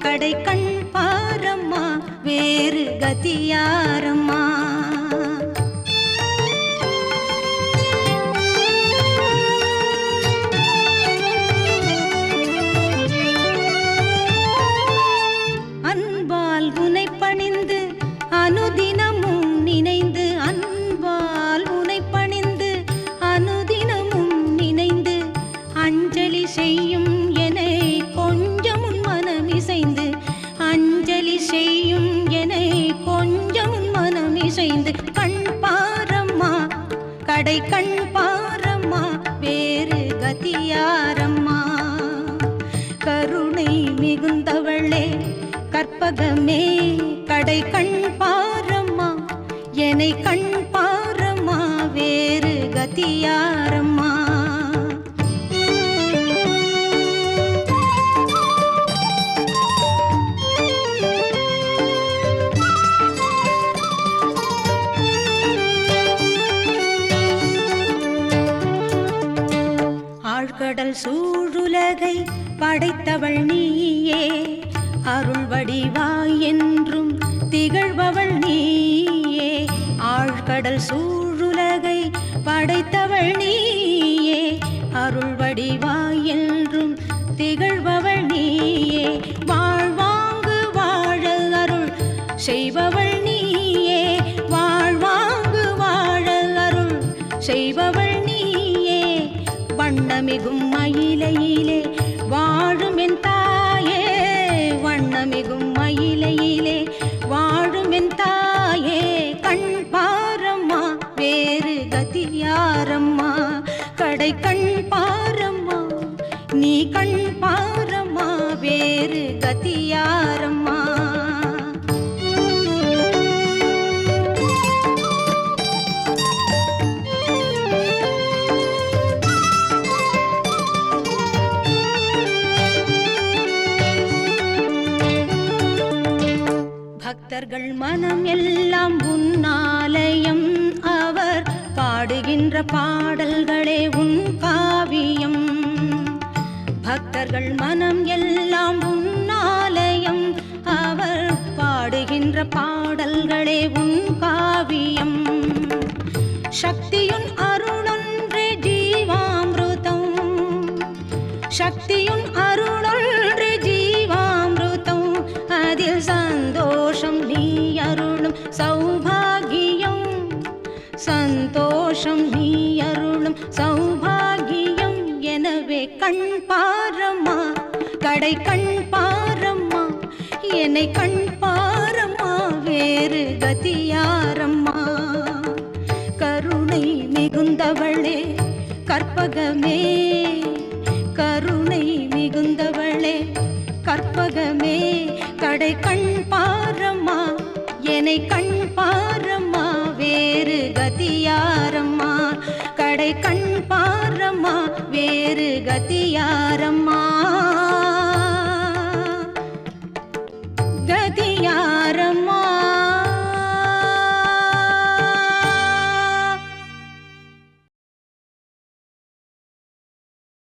கடை கண் பாரம்மா வேறு கதியாரம்மா. அன்பால் உனை பணிந்து அனுதினமும் நினைந்து, அன்பால் உனை பணிந்து அனுதினமும் நினைந்து, அஞ்சலி செய்யும் என்னை கொஞ்சம் உன் மனமிசைந்து, அஞ்சலி செய்யும் என்னை கொஞ்சம் உன் மனமிசைந்து, கண் பாரம்மா கடை கண் பாரம்மா வேறு கதியாரம்மா. கருணை மிகுந்தவளே கற்பகமே கடை கண் பாரம்மா, என்னை கண் பாரம்மா வேறு கதியாரம்மா. ஆழ்கடல் சூழுலகை படைத்தவள் நீயே, அருள் வடிவாய் என்றும் திகழ்பவள் நீயே. ஆழ்கடல் சூழுலகை படைத்தவள் நீயே, அருள் வடிவாய் என்றும் திகழ்பவள் நீயே. வாழ்வாங்கு வாழ அருள் செய்பவள் நீயே, வாழ்வாங்கு வாழ அருள் செய்பவள் நீயே. வண்ணமிகும் மயிலையிலே வாழும் என் தாயே, வண்ணமிகும் மயிலையிலே வாழும் என் தாயே. கண் பாரம்மா வேறு கதியாரம்மா, கடை கண் பாரம்மா நீ கண் பாரம்மா வேறு கதியாரம்மா. பக்தர்கள் மனம் எல்லாம் உன்னாலயம், அவர் பாடுகின்ற பாடல்களே உன் காவியம். பக்தர்கள் மனம் எல்லாம் உன்னாலயம், அவர் பாடுகின்ற பாடல்களே உன் காவியம். சக்தியுன் அருளொன்றே ஜீவாமிருதம், சக்தியுன் அருளொன்றே ஜீவாமிருதம், அதில் சந்தோஷம் நீ அருளும் சௌபாகியம், சந்தோஷம் நீ அருளும் சௌபாகியம். எனவே கண் பாரம்மா கடை கண் பாரம்மா, என்னை கண் பாரம்மா வேறு கதியாரம்மா. கருணை மிகுந்தவளே கற்பகமே, கருணை மிகுந்தவளே கற்பகமே, கடை கண் பாரம்மா என்னை கண் பாரம்மா வேறு கதியாரம்மா. கடை கண் பாரம்மா வேறு கதியாரம்மா. கதி